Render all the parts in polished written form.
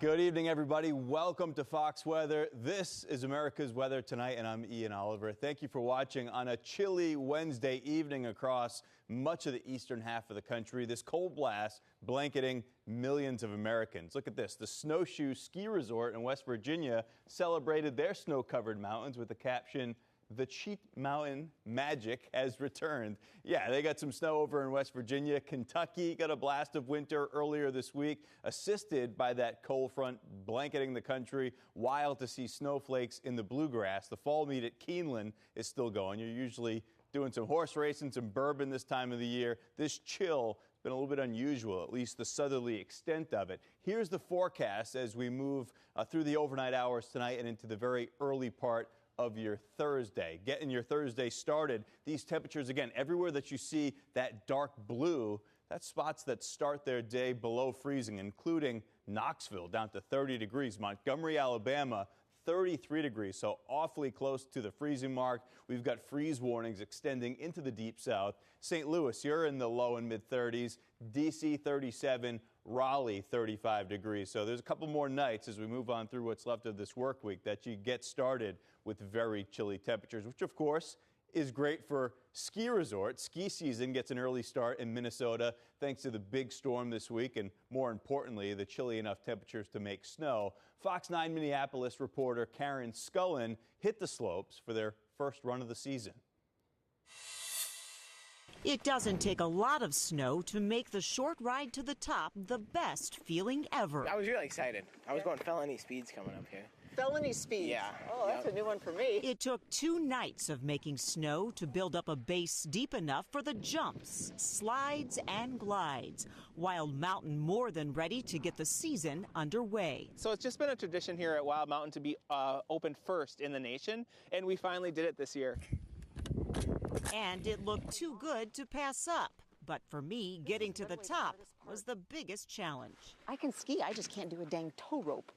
Good evening, everybody. Welcome to Fox Weather. This is America's Weather Tonight, and I'm Ian Oliver. Thank you for watching on a chilly Wednesday evening across much of the eastern half of the country. This cold blast blanketing millions of Americans. Look at this. The Snowshoe Ski Resort in West Virginia celebrated their snow-covered mountains with the caption, "The Cheat Mountain Magic has returned." Yeah, they got some snow over in West Virginia. Kentucky got a blast of winter earlier this week, assisted by that cold front blanketing the country. Wild to see snowflakes in the bluegrass. The fall meet at Keeneland is still going. You're usually doing some horse racing, some bourbon this time of the year. This chill has been a little bit unusual, at least the southerly extent of it. Here's the forecast as we move through the overnight hours tonight and into the very early part of your Thursday. Getting your Thursday started. These temperatures, again, everywhere that you see that dark blue, that's spots that start their day below freezing, including Knoxville down to 30 degrees. Montgomery, Alabama, 33 degrees, so awfully close to the freezing mark. We've got freeze warnings extending into the deep south. St. Louis, you're in the low and mid 30s. D.C., 37. Raleigh, 35 degrees. So there's a couple more nights as we move on through what's left of this work week that you get started with very chilly temperatures, which, of course, is great for ski resorts. Ski season gets an early start in Minnesota thanks to the big storm this week and, more importantly, the chilly enough temperatures to make snow. Fox 9 Minneapolis reporter Karen Scullen hit the slopes for their first run of the season. It doesn't take a lot of snow to make the short ride to the top the best feeling ever. I was really excited. I was going felony speeds coming up here. Felony speeds? Yeah. Oh, that's a new one for me. It took 2 nights of making snow to build up a base deep enough for the jumps, slides, and glides. Wild Mountain more than ready to get the season underway. So it's just been a tradition here at Wild Mountain to be open first in the nation, and we finally did it this year. And it looked too good to pass up. But for me, getting to the top was the biggest challenge. I can ski, I just can't do a dang tow rope.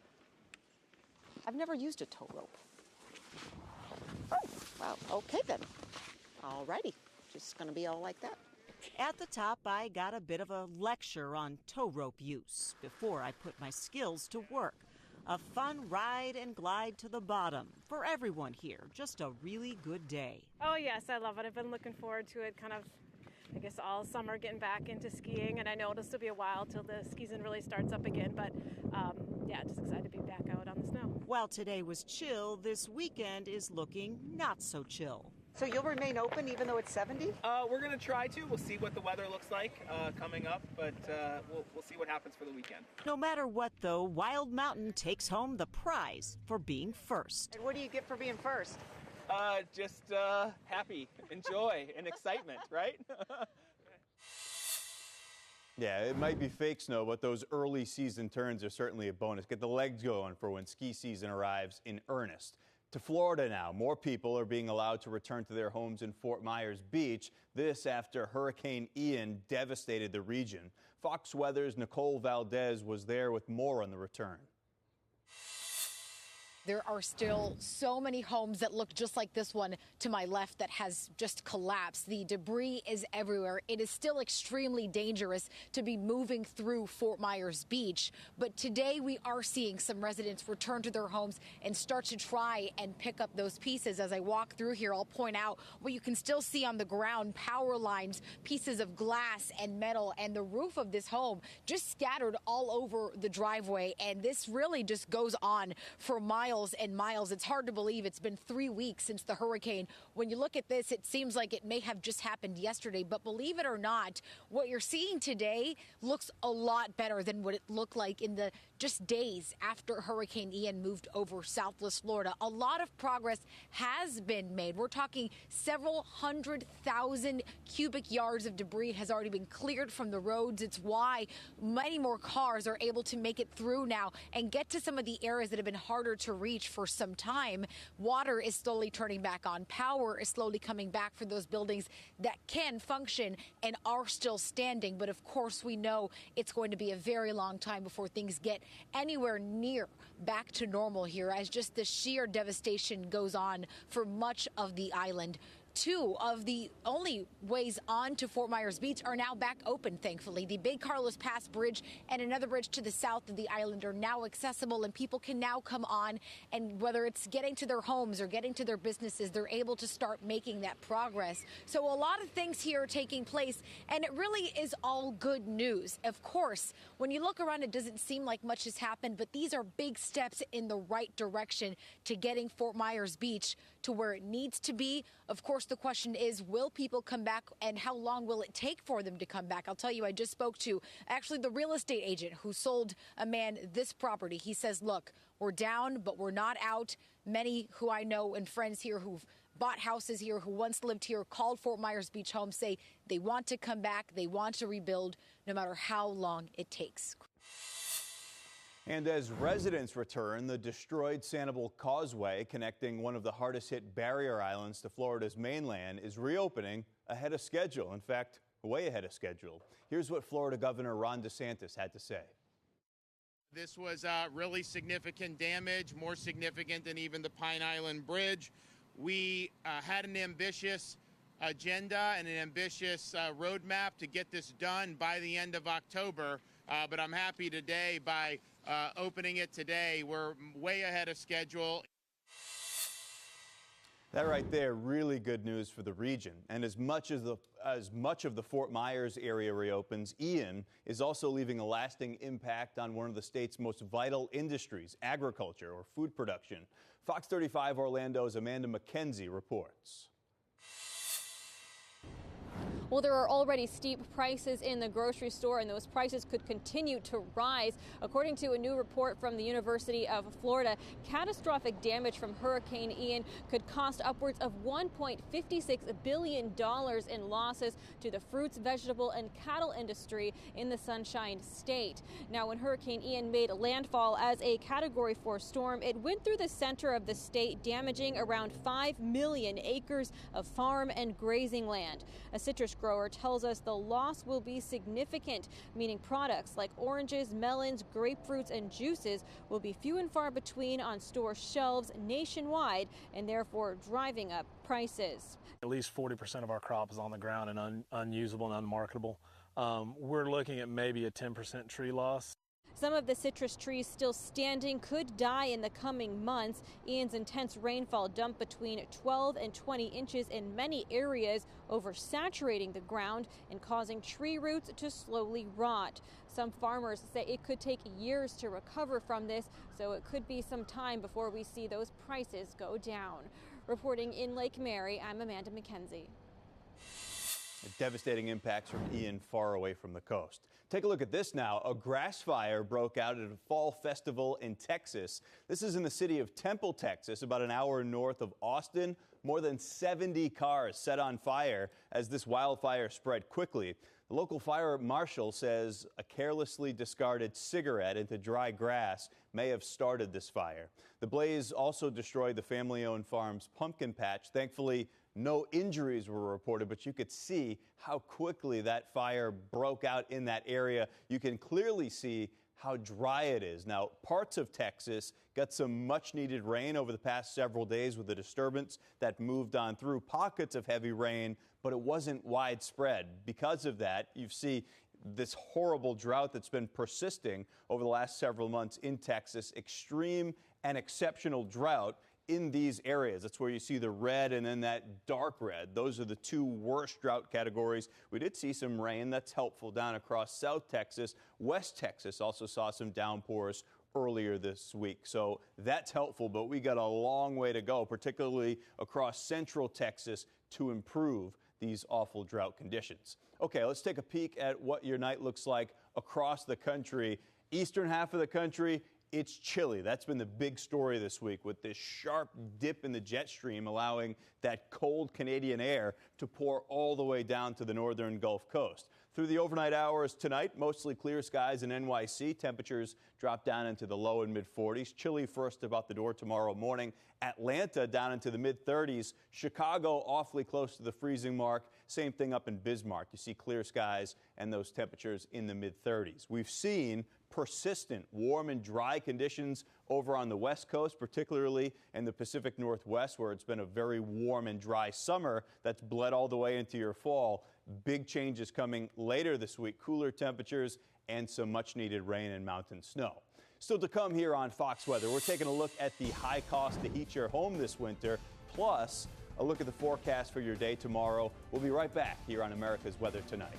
I've never used a tow rope. Oh, well, okay then. Alrighty, just gonna be all like that. At the top, I got a bit of a lecture on tow rope use before I put my skills to work. A fun ride and glide to the bottom. For everyone here, just a really good day. Oh, yes, I love it. I've been looking forward to it I guess all summer, getting back into skiing. And I know it'll still be a while till the ski season really starts up again. But, yeah, just excited to be back out on the snow. While today was chill, this weekend is looking not so chill. So you'll remain open even though it's 70? We're going to try to. We'll see what the weather looks like coming up, but we'll see what happens for the weekend. No matter what, though, Wild Mountain takes home the prize for being first. And what do you get for being first? Just happy, enjoy, and excitement, right? Yeah, it might be fake snow, but those early season turns are certainly a bonus. Get the legs going for when ski season arrives in earnest. To Florida now, more people are being allowed to return to their homes in Fort Myers Beach. This after Hurricane Ian devastated the region. Fox Weather's Nicole Valdez was there with more on the return. There are still so many homes that look just like this one to my left that has just collapsed. The debris is everywhere. It is still extremely dangerous to be moving through Fort Myers Beach. But today we are seeing some residents return to their homes and start to try and pick up those pieces. As I walk through here, I'll point out what you can still see on the ground: power lines, pieces of glass and metal, and the roof of this home just scattered all over the driveway. And this really just goes on for miles and miles. It's hard to believe it's been 3 weeks since the hurricane. When you look at this, it seems like it may have just happened yesterday, but believe it or not, what you're seeing today looks a lot better than what it looked like in the just days after Hurricane Ian moved over Southwest Florida. A lot of progress has been made. We're talking several 100,000 cubic yards of debris has already been cleared from the roads. It's why many more cars are able to make it through now and get to some of the areas that have been harder to reach for some time. Water is slowly turning back on. Power is slowly coming back for those buildings that can function and are still standing. But of course, we know it's going to be a very long time before things get anywhere near back to normal here, as just the sheer devastation goes on for much of the island. two of the only ways on to Fort Myers Beach are now back open, thankfully. The Big Carlos Pass Bridge and another bridge to the south of the island are now accessible, and people can now come on, and whether it's getting to their homes or getting to their businesses, they're able to start making that progress. So a lot of things here are taking place, and it really is all good news. Of course, when you look around, it doesn't seem like much has happened, but these are big steps in the right direction to getting Fort Myers Beach to where it needs to be. Of course, the question is, will people come back, and how long will it take for them to come back? I'll tell you, I just spoke to actually the real estate agent who sold a man this property. He says, look, we're down, but we're not out. Many who I know and friends here who've bought houses here, who once lived here, called Fort Myers Beach home, say they want to come back, they want to rebuild, no matter how long it takes. And as residents return, the destroyed Sanibel Causeway, connecting one of the hardest hit barrier islands to Florida's mainland, is reopening ahead of schedule. In fact, way ahead of schedule. Here's what Florida Governor Ron DeSantis had to say. This was really significant damage, more significant than even the Pine Island Bridge. We had an ambitious agenda and an ambitious roadmap to get this done by the end of October, but I'm happy today by opening it today. We're way ahead of schedule. That right there, really good news for the region. And as much of the Fort Myers area reopens, Ian is also leaving a lasting impact on one of the state's most vital industries, agriculture or food production. Fox 35 Orlando's Amanda McKenzie reports. Well, there are already steep prices in the grocery store, and those prices could continue to rise. According to a new report from the University of Florida, catastrophic damage from Hurricane Ian could cost upwards of $1.56 billion in losses to the fruits, vegetable, and cattle industry in the Sunshine State. Now, when Hurricane Ian made landfall as a Category 4 storm, it went through the center of the state, damaging around 5 million acres of farm and grazing land. A citrus grower tells us the loss will be significant, meaning products like oranges, melons, grapefruits, and juices will be few and far between on store shelves nationwide, and therefore driving up prices. At least 40% of our crop is on the ground and unusable and unmarketable. We're looking at maybe a 10% tree loss. Some of the citrus trees still standing could die in the coming months. Ian's intense rainfall dumped between 12 and 20 inches in many areas, oversaturating the ground and causing tree roots to slowly rot. Some farmers say it could take years to recover from this, so it could be some time before we see those prices go down. Reporting in Lake Mary, I'm Amanda McKenzie. Devastating impacts from Ian far away from the coast. Take a look at this now. A grass fire broke out at a fall festival in Texas. This is in the city of Temple, Texas, about an hour north of Austin. More than 70 cars set on fire as this wildfire spread quickly. The local fire marshal says a carelessly discarded cigarette into dry grass may have started this fire. The blaze also destroyed the family-owned farm's pumpkin patch. Thankfully, no injuries were reported, but you could see how quickly that fire broke out in that area. You can clearly see how dry it is. Now, parts of Texas got some much-needed rain over the past several days with a disturbance that moved on through. Pockets of heavy rain, but it wasn't widespread. Because of that, you see this horrible drought that's been persisting over the last several months in Texas. Extreme and exceptional drought in these areas. That's where you see the red and then that dark red. Those are the two worst drought categories. We did see some rain. That's helpful down across South Texas. West Texas also saw some downpours earlier this week. So that's helpful, but we got a long way to go, particularly across Central Texas, to improve these awful drought conditions. Okay, let's take a peek at what your night looks like across the country. Eastern half of the country, it's chilly. That's been the big story this week, with this sharp dip in the jet stream allowing that cold Canadian air to pour all the way down to the northern Gulf Coast. Through the overnight hours tonight, mostly clear skies in NYC. Temperatures drop down into the low and mid-40s. Chilly first about the door tomorrow morning. Atlanta down into the mid-30s. Chicago awfully close to the freezing mark. Same thing up in Bismarck. You see clear skies and those temperatures in the mid-30s. We've seen persistent warm and dry conditions over on the West Coast, particularly in the Pacific Northwest, where it's been a very warm and dry summer that's bled all the way into your fall. Big changes coming later this week, cooler temperatures and some much-needed rain and mountain snow. Still to come here on Fox Weather, we're taking a look at the high cost to heat your home this winter, plus a look at the forecast for your day tomorrow. We'll be right back here on America's Weather Tonight.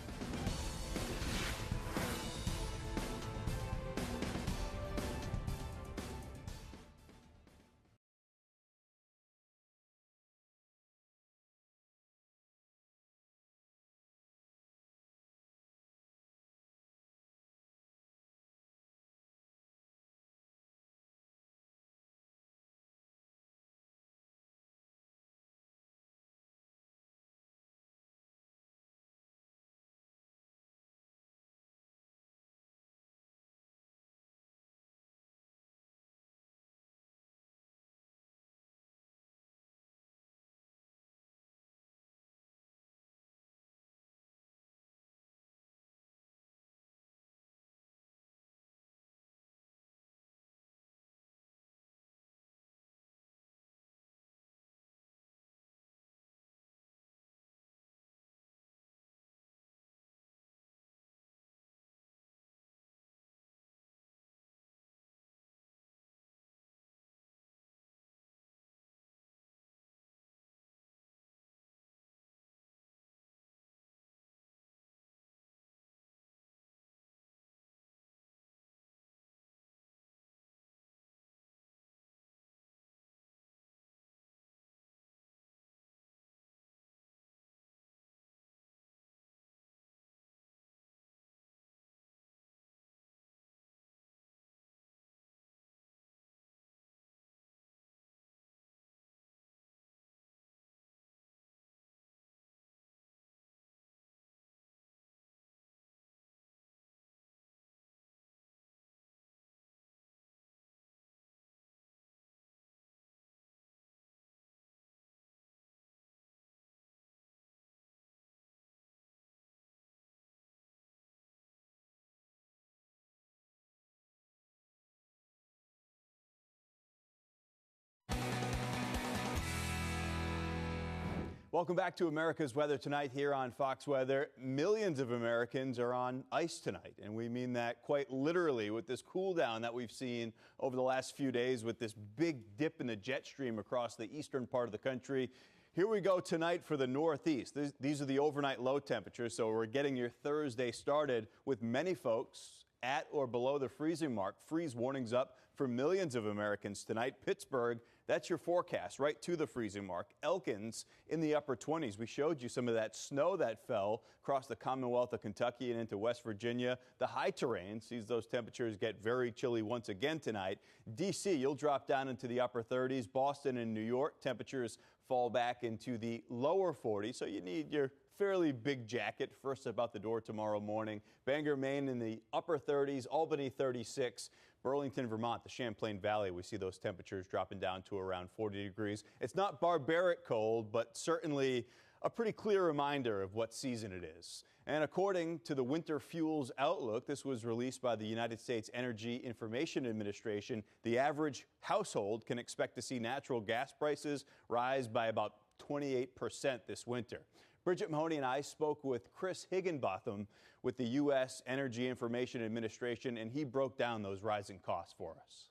Welcome back to America's Weather Tonight here on Fox Weather. Millions of Americans are on ice tonight, and we mean that quite literally with this cool down that we've seen over the last few days with this big dip in the jet stream across the eastern part of the country. Here we go tonight for the Northeast. These are the overnight low temperatures, so we're getting your Thursday started with many folks at or below the freezing mark. Freeze warnings up for millions of Americans tonight. Pittsburgh, that's your forecast, right to the freezing mark. Elkins in the upper 20s. We showed you some of that snow that fell across the Commonwealth of Kentucky and into West Virginia. The high terrain sees those temperatures get very chilly once again tonight. D.C., you'll drop down into the upper 30s. Boston and New York, temperatures fall back into the lower 40s, so you need your fairly big jacket first about the door tomorrow morning. Bangor, Maine in the upper 30s, Albany 36. Burlington, Vermont, the Champlain Valley, we see those temperatures dropping down to around 40 degrees. It's not barbaric cold, but certainly a pretty clear reminder of what season it is. And according to the Winter Fuels Outlook, this was released by the United States Energy Information Administration, the average household can expect to see natural gas prices rise by about 28% this winter. Bridget Mahoney and I spoke with Chris Higginbotham with the U.S. Energy Information Administration, and he broke down those rising costs for us.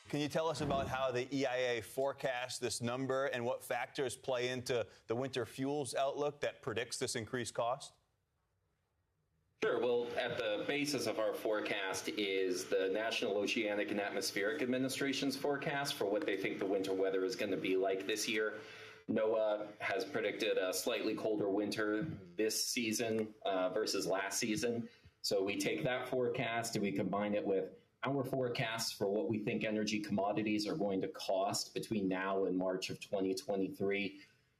Can you tell us about how the EIA forecasts this number and what factors play into the winter fuels outlook that predicts this increased cost? Sure. Well, at the basis of our forecast is the National Oceanic and Atmospheric Administration's forecast for what they think the winter weather is going to be like this year. NOAA has predicted a slightly colder winter this season versus last season. So we take that forecast and we combine it with our forecasts for what we think energy commodities are going to cost between now and March of 2023.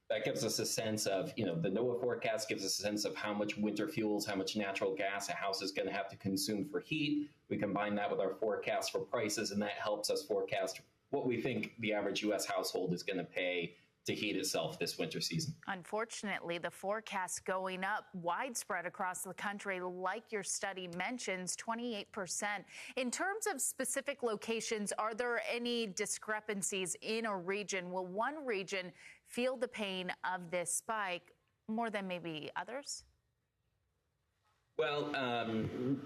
That gives us a sense of, the NOAA forecast gives us a sense of how much winter fuels, how much natural gas a house is going to have to consume for heat. We combine that with our forecast for prices, and that helps us forecast what we think the average U.S. household is going to pay heat itself this winter season. Unfortunately, the forecast going up widespread across the country, like your study mentions, 28%. In terms of specific locations, are there any discrepancies in a region? Will one region feel the pain of this spike more than maybe others? Well,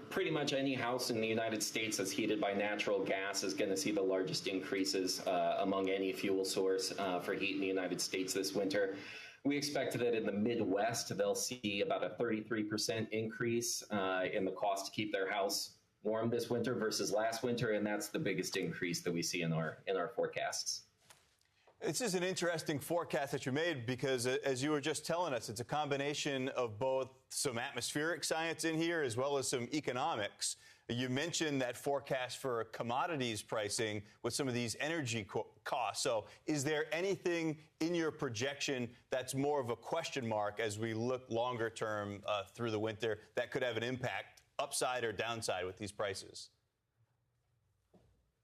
pretty much any house in the United States that's heated by natural gas is going to see the largest increases among any fuel source for heat in the United States this winter. We expect that in the Midwest, they'll see about a 33% increase in the cost to keep their house warm this winter versus last winter, and that's the biggest increase that we see in our forecasts. This is an interesting forecast that you made because, as you were just telling us, it's a combination of both some atmospheric science in here as well as some economics. You mentioned that forecast for commodities pricing with some of these energy costs. So is there anything in your projection that's more of a question mark as we look longer term through the winter that could have an impact, upside or downside, with these prices?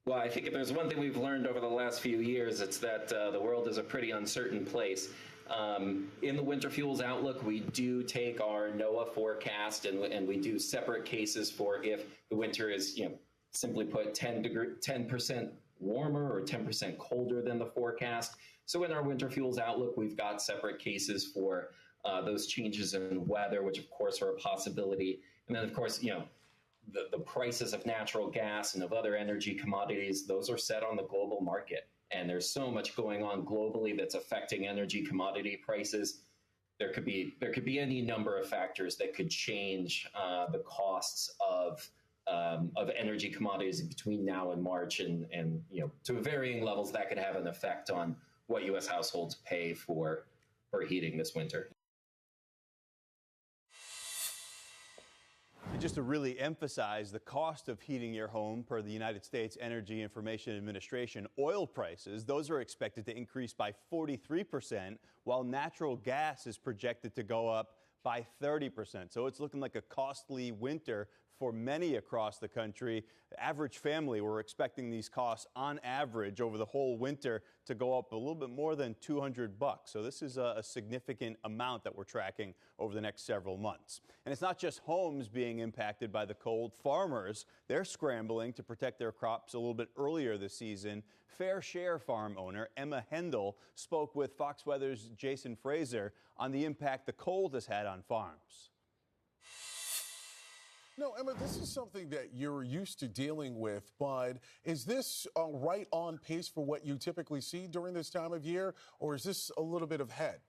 Well, I think if there's one thing we've learned over the last few years, it's that the world is a pretty uncertain place. In the Winter Fuels Outlook, we do take our NOAA forecast and we do separate cases for if the winter is, simply put, 10% warmer or 10% colder than the forecast. So in our Winter Fuels Outlook, we've got separate cases for those changes in weather, which of course are a possibility. And then, of course, the prices of natural gas and of other energy commodities, those are set on the global market. And there's so much going on globally that's affecting energy commodity prices. There could be any number of factors that could change the costs of energy commodities between now and March, and to varying levels that could have an effect on what U.S. households pay for heating this winter. Just to really emphasize the cost of heating your home per the United States Energy Information Administration, oil prices, those are expected to increase by 43%, while natural gas is projected to go up by 30%. So it's looking like a costly winter for many across the country. The average family, we're expecting these costs on average over the whole winter to go up a little bit more than $200. So this is a significant amount that we're tracking over the next several months. And it's not just homes being impacted by the cold. Farmers, they're scrambling to protect their crops a little bit earlier this season. Fair Share farm owner Emma Hendel spoke with Fox Weather's Jason Fraser on the impact the cold has had on farms. No, Emma, this is something that you're used to dealing with, but is this right on pace for what you typically see during this time of year, or is this a little bit ahead?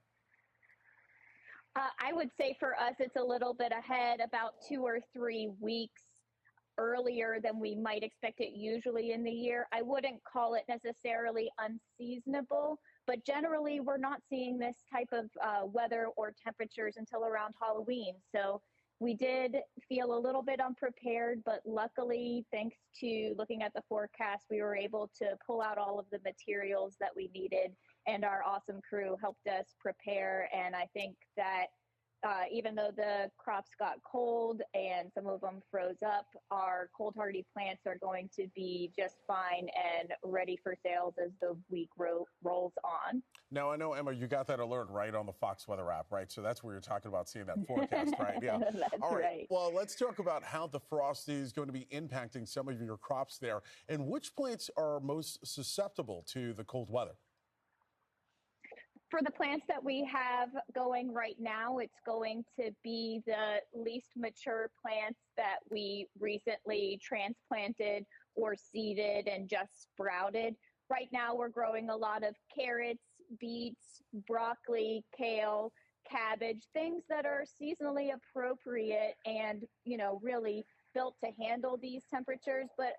I would say for us, it's a little bit ahead, about 2 or 3 weeks earlier than we might expect it usually in the year. I wouldn't call it necessarily unseasonable, but generally we're not seeing this type of weather or temperatures until around Halloween. So we did feel a little bit unprepared, but luckily, thanks to looking at the forecast, we were able to pull out all of the materials that we needed, and our awesome crew helped us prepare. And I think that even though the crops got cold and some of them froze up, our cold hardy plants are going to be just fine and ready for sales as the week rolls on. Now, I know, Emma, you got that alert right on the Fox Weather app, right? So that's where you're talking about seeing that forecast, right? Yeah. That's all right. Well, let's talk about how the frost is going to be impacting some of your crops there, and which plants are most susceptible to the cold weather. For the plants that we have going right now, it's going to be the least mature plants that we recently transplanted or seeded and just sprouted. Right now, we're growing a lot of carrots, beets, broccoli, kale, cabbage, things that are seasonally appropriate and, really built to handle these temperatures. But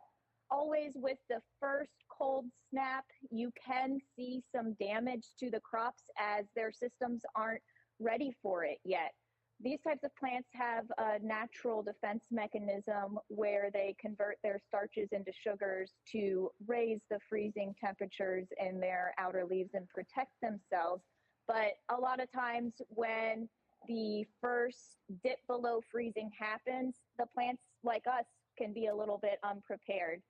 always with the first cold snap, you can see some damage to the crops as their systems aren't ready for it yet. These types of plants have a natural defense mechanism where they convert their starches into sugars to raise the freezing temperatures in their outer leaves and protect themselves. But a lot of times when the first dip below freezing happens, the plants like us can be a little bit unprepared.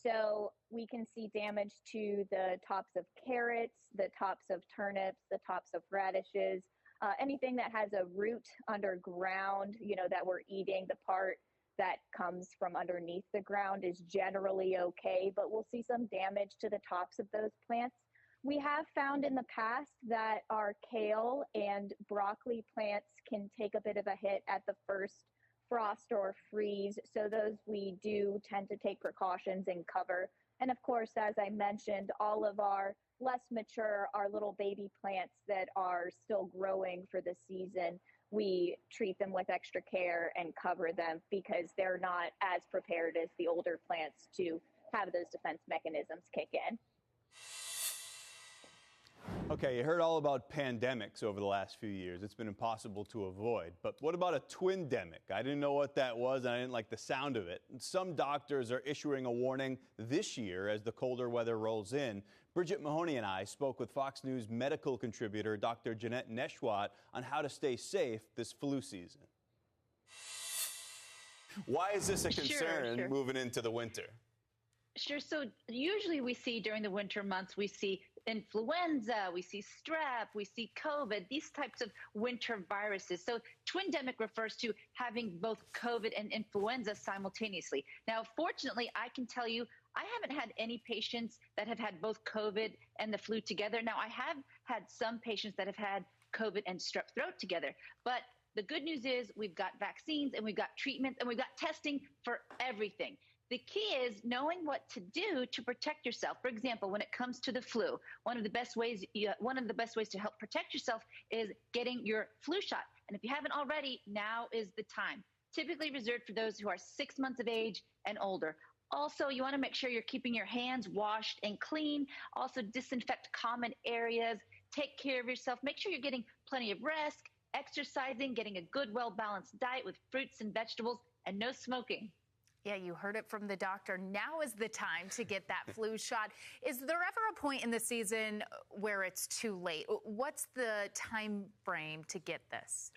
So we can see damage to the tops of carrots, the tops of turnips, the tops of radishes, anything that has a root underground, that we're eating. The part that comes from underneath the ground is generally okay, but we'll see some damage to the tops of those plants. We have found in the past that our kale and broccoli plants can take a bit of a hit at the first frost or freeze. So those we do tend to take precautions and cover. And of course, as I mentioned, all of our less mature, our little baby plants that are still growing for the season, we treat them with extra care and cover them because they're not as prepared as the older plants to have those defense mechanisms kick in. Okay, you heard all about pandemics over the last few years. It's been impossible to avoid. But what about a twindemic? I didn't know what that was, and I didn't like the sound of it. And some doctors are issuing a warning this year as the colder weather rolls in. Bridget Mahoney and I spoke with Fox News medical contributor Dr. Jeanette Neshwat on how to stay safe this flu season. Why is this a concern moving into the winter? Sure. So usually we see during the winter months, we see influenza, we see strep, we see COVID, these types of winter viruses. So twindemic refers to having both COVID and influenza simultaneously. Now, fortunately, I can tell you, I haven't had any patients that have had both COVID and the flu together. Now, I have had some patients that have had COVID and strep throat together, but the good news is we've got vaccines and we've got treatments and we've got testing for everything. The key is knowing what to do to protect yourself. For example, when it comes to the flu, one of the best ways to help protect yourself is getting your flu shot. And if you haven't already, now is the time. Typically reserved for those who are 6 months of age and older. Also, you want to make sure you're keeping your hands washed and clean. Also, disinfect common areas. Take care of yourself. Make sure you're getting plenty of rest, exercising, getting a good, well-balanced diet with fruits and vegetables, and no smoking. Yeah, you heard it from the doctor. Now is the time to get that flu shot. Is there ever a point in the season where it's too late? What's the time frame to get this?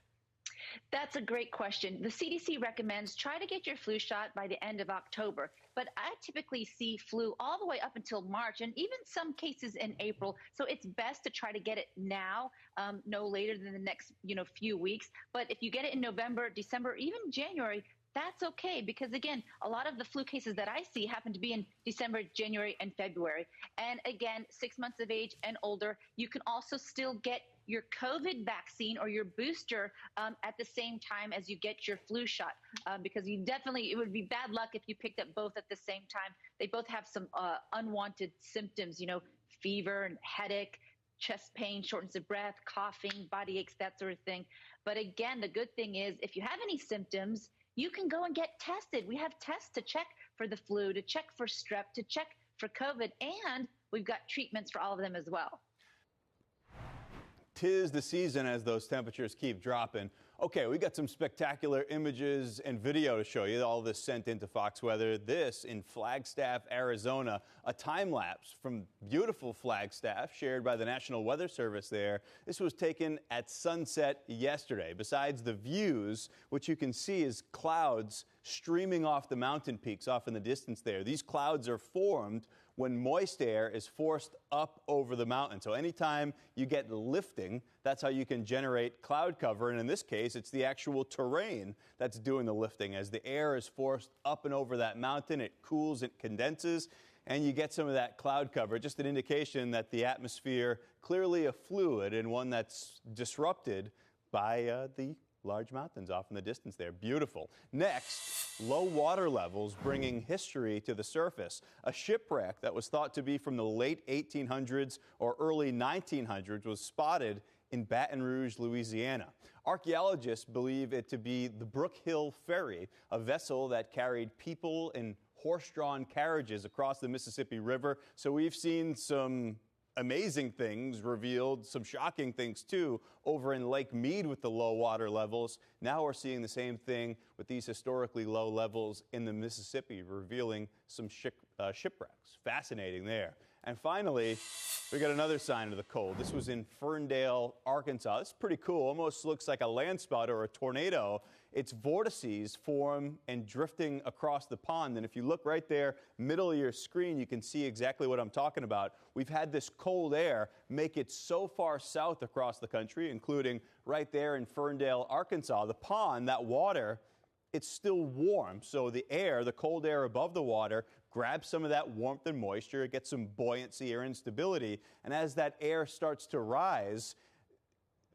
That's a great question. The CDC recommends try to get your flu shot by the end of October, but I typically see flu all the way up until March and even some cases in April. So it's best to try to get it now, no later than the next, few weeks. But if you get it in November, December, even January, that's okay, because again, a lot of the flu cases that I see happen to be in December, January, and February. And again, 6 months of age and older, you can also still get your COVID vaccine or your booster at the same time as you get your flu shot, because it would be bad luck if you picked up both at the same time. They both have some unwanted symptoms, fever and headache, chest pain, shortness of breath, coughing, body aches, that sort of thing. But again, the good thing is if you have any symptoms, you can go and get tested. We have tests to check for the flu, to check for strep, to check for COVID, and we've got treatments for all of them as well. 'Tis the season as those temperatures keep dropping. Okay, we got some spectacular images and video to show you. All this sent into Fox Weather. This in Flagstaff, Arizona, a time lapse from beautiful Flagstaff shared by the National Weather Service there. This was taken at sunset yesterday. Besides the views, what you can see is clouds streaming off the mountain peaks off in the distance there. These clouds are formed when moist air is forced up over the mountain. So anytime you get lifting, that's how you can generate cloud cover. And in this case, it's the actual terrain that's doing the lifting. As the air is forced up and over that mountain, it cools, it condenses, and you get some of that cloud cover. Just an indication that the atmosphere clearly a fluid and one that's disrupted by the large mountains off in the distance there. Beautiful. Next, low water levels bringing history to the surface. A shipwreck that was thought to be from the late 1800s or early 1900s was spotted in Baton Rouge, Louisiana. Archaeologists believe it to be the Brook Hill Ferry, a vessel that carried people in horse-drawn carriages across the Mississippi River. So we've seen some amazing things revealed, some shocking things too, over in Lake Mead with the low water levels. Now we're seeing the same thing with these historically low levels in the Mississippi, revealing some shipwrecks. Fascinating there. And finally, we got another sign of the cold. This was in Ferndale, Arkansas. This is pretty cool. Almost looks like a landspout or a tornado. Its vortices form and drifting across the pond. And if you look right there, middle of your screen, you can see exactly what I'm talking about. We've had this cold air make it so far south across the country, including right there in Ferndale, Arkansas. The pond, that water, it's still warm. So the air, the cold air above the water, grabs some of that warmth and moisture. It gets some buoyancy or instability. And as that air starts to rise,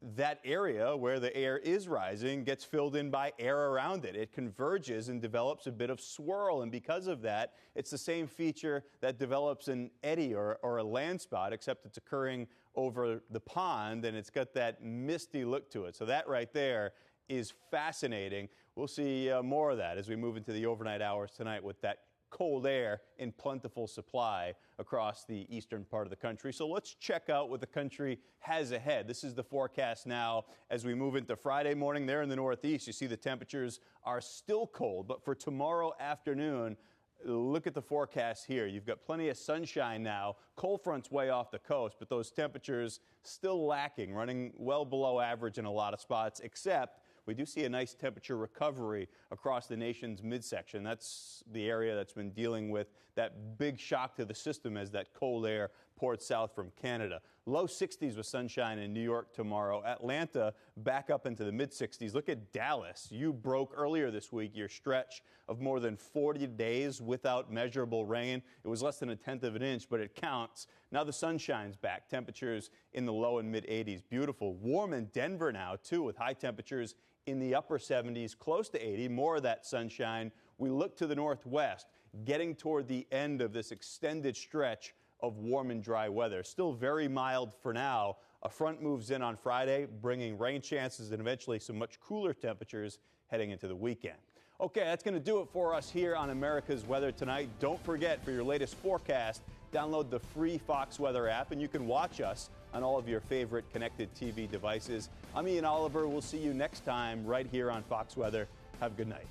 that area where the air is rising gets filled in by air around it. It converges and develops a bit of swirl, and because of that, it's the same feature that develops an eddy or a landspout, except it's occurring over the pond, and it's got that misty look to it. So that right there is fascinating. We'll see more of that as we move into the overnight hours tonight with that cold air in plentiful supply across the eastern part of the country. So let's check out what the country has ahead. This is the forecast now as we move into Friday morning. There in the northeast, you see the temperatures are still cold, but for tomorrow afternoon, look at the forecast here. You've got plenty of sunshine now. Cold front's way off the coast, but those temperatures still lacking, running well below average in a lot of spots, except we do see a nice temperature recovery across the nation's midsection. That's the area that's been dealing with that big shock to the system as that cold air poured south from Canada. Low 60s with sunshine in New York tomorrow. Atlanta back up into the mid-60s. Look at Dallas. You broke earlier this week your stretch of more than 40 days without measurable rain. It was less than 1/10 of an inch, but it counts. Now the sun shines back. Temperatures in the low and mid-80s. Beautiful. Warm in Denver now, too, with high temperatures in the upper 70s, close to 80, more of that sunshine. We look to the northwest, getting toward the end of this extended stretch of warm and dry weather. Still very mild for now. A front moves in on Friday, bringing rain chances and eventually some much cooler temperatures heading into the weekend. Okay, that's going to do it for us here on America's Weather Tonight. Don't forget, for your latest forecast, download the free Fox Weather app, and you can watch us on all of your favorite connected TV devices. I'm Ian Oliver. We'll see you next time right here on Fox Weather. Have a good night.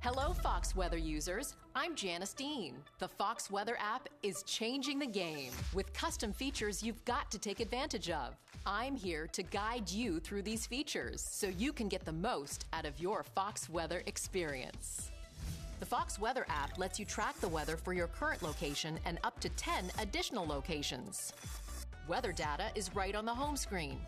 Hello, Fox Weather users. I'm Janice Dean. The Fox Weather app is changing the game. With custom features you've got to take advantage of. I'm here to guide you through these features so you can get the most out of your Fox Weather experience. The Fox Weather app lets you track the weather for your current location and up to 10 additional locations. Weather data is right on the home screen.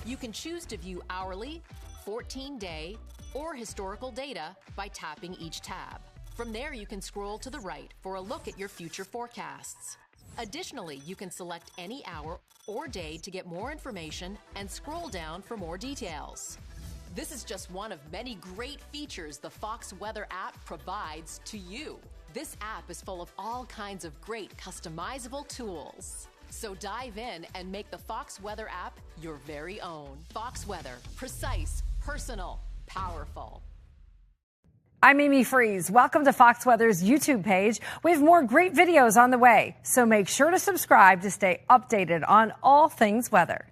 You can choose to view hourly, 14-day, or historical data by tapping each tab. From there, you can scroll to the right for a look at your future forecasts. Additionally, you can select any hour or day to get more information and scroll down for more details. This is just one of many great features the Fox Weather app provides to you. This app is full of all kinds of great customizable tools. So dive in and make the Fox Weather app your very own. Fox Weather, precise, personal, powerful. I'm Amy Freeze. Welcome to Fox Weather's YouTube page. We have more great videos on the way, so make sure to subscribe to stay updated on all things weather.